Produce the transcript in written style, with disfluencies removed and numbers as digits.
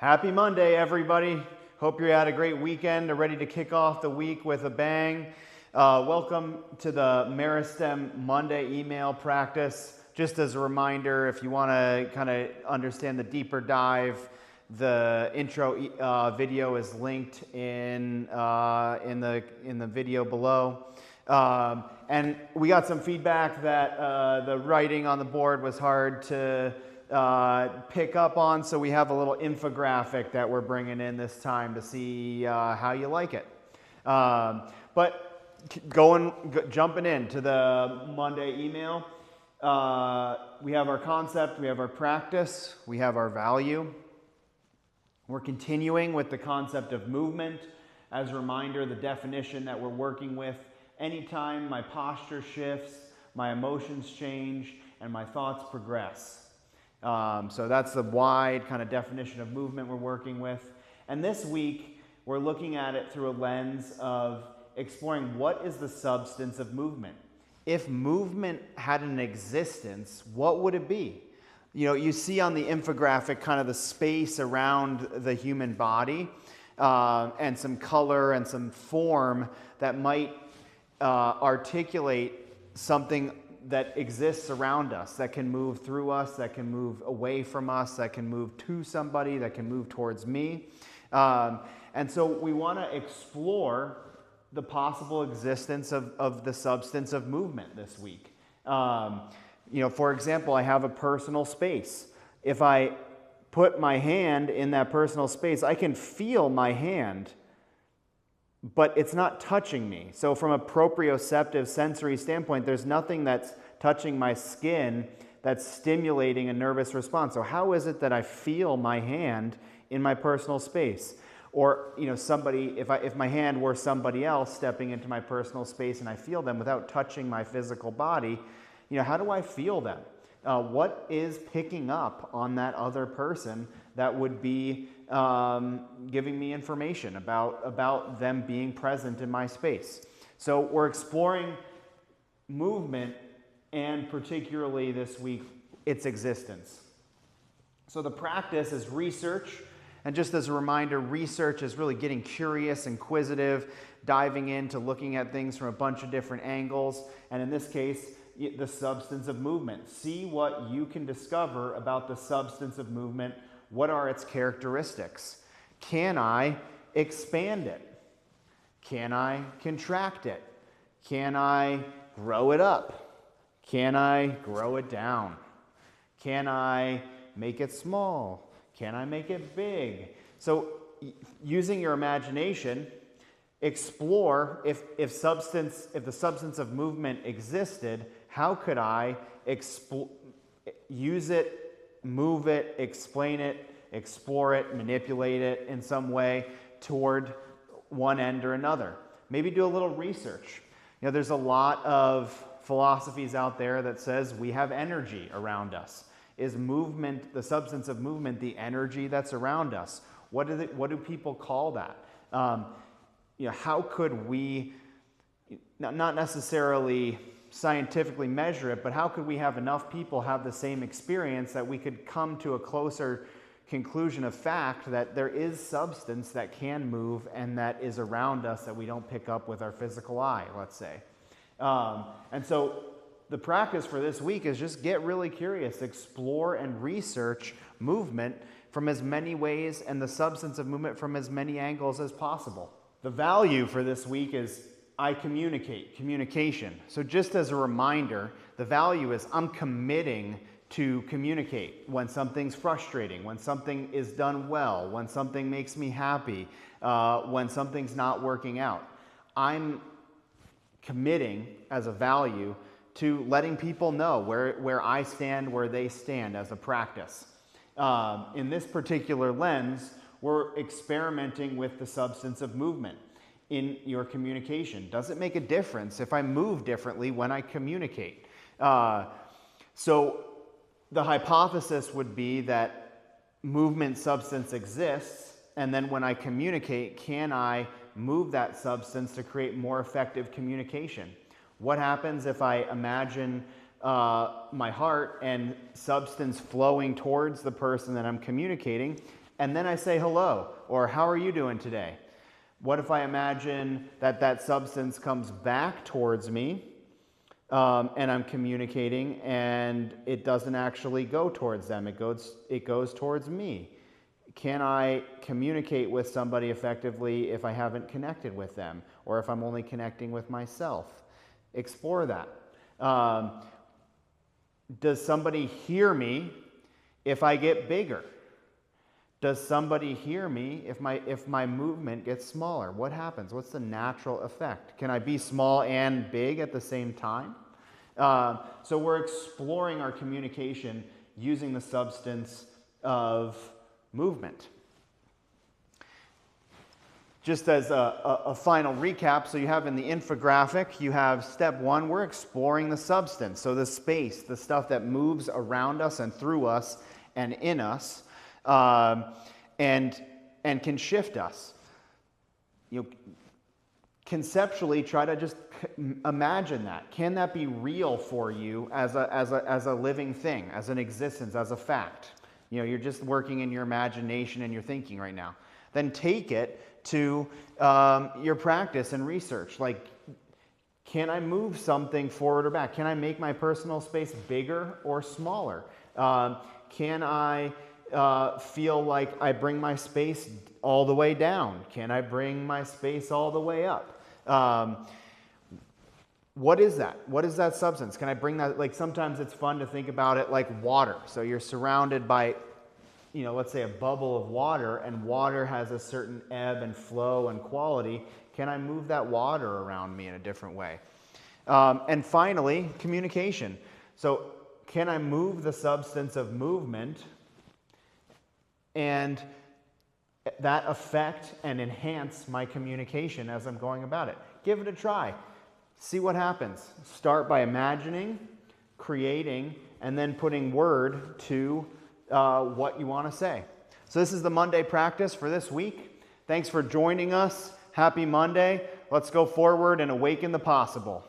Happy Monday, everybody. Hope you had a great weekend, are ready to kick off the week with a bang. Welcome to the Meristem Monday email practice. Just as a reminder, if you want to kind of understand the deeper dive, the intro video is linked in the video below. And we got some feedback that the writing on the board was hard to pick up on, so we have a little infographic that we're bringing in this time to see how you like it. But jumping into the Monday email, we have our concept, we have our practice, we have our value. We're continuing with the concept of movement. As a reminder, the definition that we're working with: anytime my posture shifts, my emotions change, and my thoughts progress. So that's the wide kind of definition of movement we're working with. And this week, we're looking at it through a lens of exploring what is the substance of movement. If movement had an existence, what would it be? You know, you see on the infographic kind of the space around the human body and some color and some form that might articulate something that exists around us, that can move through us, that can move away from us, that can move to somebody, that can move towards me. And so we want to explore the possible existence of the substance of movement this week. For example, I have a personal space. If I put my hand in that personal space, I can feel my hand, but it's not touching me. So from a proprioceptive sensory standpoint, there's nothing that's touching my skin that's stimulating a nervous response. So how is it that I feel my hand in my personal space? Or, somebody, if my hand were somebody else stepping into my personal space and I feel them without touching my physical body, how do I feel them? What is picking up on that other person that would be giving me information about them being present in my space? So we're exploring movement, and particularly this week, its existence. So the practice is research, and just as a reminder, research is really getting curious, inquisitive, diving into looking at things from a bunch of different angles, and in this case, the substance of movement. See what you can discover about the substance of movement. What are its characteristics? Can I expand it? Can I contract it? Can I grow it up? Can I grow it down? Can I make it small? Can I make it big? So using your imagination, explore if the substance of movement existed, how could I use it, move it, explain it, explore it, manipulate it in some way toward one end or another? Maybe do a little research. There's a lot of philosophies out there that says we have energy around us. Is movement, the substance of movement, the energy that's around us? What do people call that? How could we, not necessarily scientifically measure it, but how could we have enough people have the same experience that we could come to a closer conclusion of fact that there is substance that can move and that is around us that we don't pick up with our physical eye, let's say. And so the practice for this week is just get really curious, explore and research movement from as many ways and the substance of movement from as many angles as possible. The value for this week is I communicate, communication. So just as a reminder, the value is I'm committing to communicate when something's frustrating, when something is done well, when something makes me happy, when something's not working out. I'm committing as a value to letting people know where I stand, where they stand as a practice. In this particular lens, we're experimenting with the substance of movement in your communication. Does it make a difference if I move differently when I communicate? So the hypothesis would be that movement substance exists, and then when I communicate, can I move that substance to create more effective communication? What happens if I imagine my heart and substance flowing towards the person that I'm communicating, and then I say hello, or how are you doing today? What if I imagine that that substance comes back towards me, and I'm communicating, and it doesn't actually go towards them, it goes towards me? Can I communicate with somebody effectively if I haven't connected with them, or if I'm only connecting with myself? Explore that. Does somebody hear me if I get bigger? Does somebody hear me if my movement gets smaller? What happens? What's the natural effect? Can I be small and big at the same time? So we're exploring our communication using the substance of movement. Just as a final recap, so you have in the infographic, you have step 1, we're exploring the substance. So the space, the stuff that moves around us and through us and in us, and can shift us. Conceptually, try to just imagine that. Can that be real for you as a living thing, as an existence, as a fact? You're just working in your imagination and your thinking right now. Then take it to your practice and research. Like, can I move something forward or back? Can I make my personal space bigger or smaller? Can I feel like I bring my space all the way down? Can I bring my space all the way up? What is that? What is that substance? Can I bring that? Like, sometimes it's fun to think about it like water. So you're surrounded by, let's say a bubble of water, and water has a certain ebb and flow and quality. Can I move that water around me in a different way? And finally, communication. So can I move the substance of movement and that affect and enhance my communication as I'm going about it? Give it a try. See what happens. Start by imagining, creating, and then putting word to what you want to say. So this is the Monday practice for this week. Thanks for joining us. Happy Monday. Let's go forward and awaken the possible.